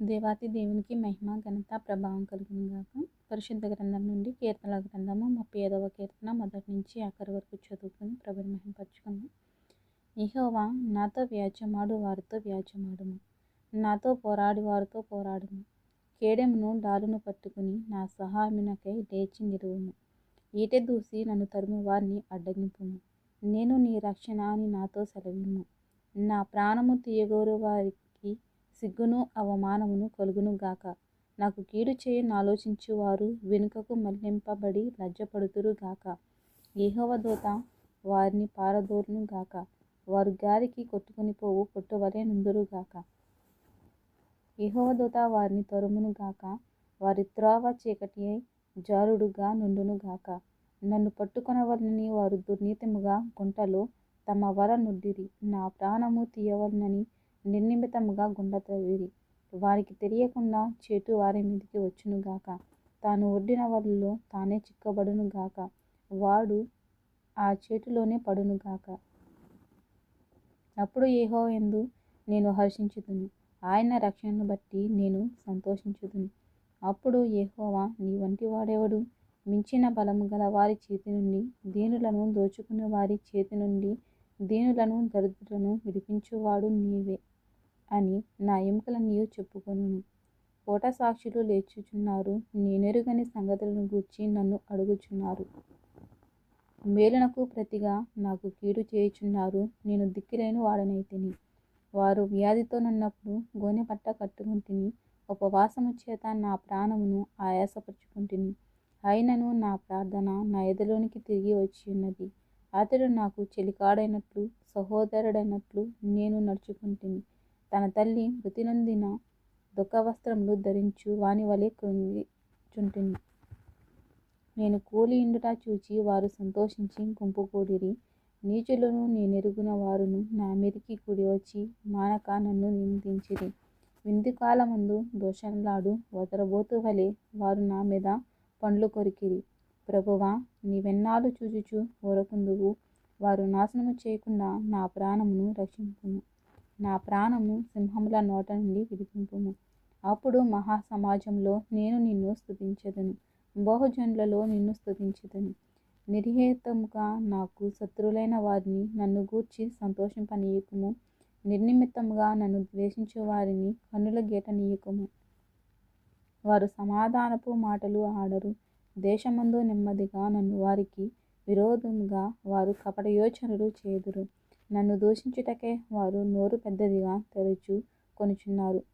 దేవాతి దేవునికి మహిమ ఘనత ప్రభావం కలుగునుగాక. పరిశుద్ధ గ్రంథం నుండి కీర్తనల గ్రంథము 35వ కీర్తన మొదటి నుంచి ఆఖరి వరకు చదువుకుని ప్రభుని మహిమపరచుకుందాం. యెహోవా నాతో వ్యాజ్యమాడు వారితో వ్యాజ్యమాడుము, నాతో పోరాడి వారితో పోరాడుము. కేడెమును డాలును పట్టుకుని నా సహాయమునకై లేచి నిలువుము. ఈటె దూసి నన్ను తరుము వారిని అడ్డగింపుము. నేను నీ రక్షణ అని నాతో సెలవిమ్ము. నా ప్రాణము తీయగోరు వారికి సిగ్గును అవమానమును కలుగును గాక. నాకు కీడు చేయని ఆలోచించు వారు వెనుకకు మళ్లింపబడి లజ్జపడుతురు గాక. యెహోవా దూత వారిని పారదోలును గాక. వారు గాలికి కొట్టుకుని పోవు పొట్టువలె నుందురు గాక. యెహోవా దూత వారిని తరుమును గాక. వారి త్రోవ చీకటి అయి జారుడుగా నుండును గాక. నన్ను పట్టుకొనవలనని వారు దుర్నీతిముగా గుంటలో తమ వల నుడ్డిరి. నా ప్రాణము తీయవలనని నిర్నిమితముగా గుండ త్రవ్విరి. వారికి తెలియకుండా చేటు వారి మీదికి వచ్చునుగాక. తాను ఒడ్డిన వలలో తానే చిక్కబడునుగాక. వాడు ఆ చేటులోనే పడునుగాక. అప్పుడు యెహోవా యందు నేను హర్షించుదును, ఆయన రక్షణను బట్టి నేను సంతోషించుదును. అప్పుడు యెహోవా నీ వంటి వాడెవడు? మించిన బలము గల వారి చేతి నుండి, దీనులను దోచుకునే వారి చేతి నుండి, దీనులను దరిద్రులను విడిపించువాడు నీవే అని నా ఎముకలన్నీయు చెప్పుకొనును. కోట సాక్షులు లేచుచున్నారు, నేనెరుగని సంగతులను గూర్చి నన్ను అడుగుచున్నారు. మేలునకు ప్రతిగా నాకు కీడు చేయుచున్నారు. నేను దిక్కులేని వాడనైతిని. వారు వ్యాధితో నున్నప్పుడు గోనెపట్ట కట్టుకుంటిని. ఉపవాసము చేత నా ప్రాణమును ఆయాసపరుచుకుంటిని. అయినను నా ప్రార్థన నా ఎదలోనికి తిరిగి వచ్చియున్నది. అతడు నాకు చెలికాడైనట్లు, సహోదరుడైనట్లు నేను నడుచుకుంటిని. తన తల్లి మృతి నొందిన దుఃఖవస్త్రములు ధరించు వాని వలె కృంగిచుంటిని. నేను కూలి ఇండుట చూచి వారు సంతోషించి గుంపుకూడిరి. నీచులను నేనెరుగిన వారును నా మీదికి కూడివచ్చి మానక నన్ను నిందించిరి. విందుకాలమందు దూషణలాడు వదరుబోతు వలె వారు నా మీద పండ్లు కొరికిరి. ప్రభువా, నీవెన్నాళ్ళు చూచుచు ఊరకుందువు? వారు నాశనము చేయకుండా నా ప్రాణమును రక్షింపుము. నా ప్రాణము సింహముల నోట నుండి విడిపింపుము. అప్పుడు మహాసమాజంలో నేను నిన్ను స్తుతించెదను. బహుజనులలో నిన్ను స్తుతించెదను. నిర్హేతుకముగా నాకు శత్రువులైన వారిని నన్ను గూర్చి సంతోషింపనీయకుము. నిర్నిమిత్తముగా నన్ను ద్వేషించు వారిని కన్నుల గీట నీయకుము. వారు సమాధానపు మాటలు ఆడరు. దేశమందు నెమ్మదిగా నన్ను వారికి విరోధముగా వారు కపట యోచనలు చేయుదురు. నన్ను దూషించుటకే వారు నోరు పెద్దదిగా తెరచు కొనుచున్నారు.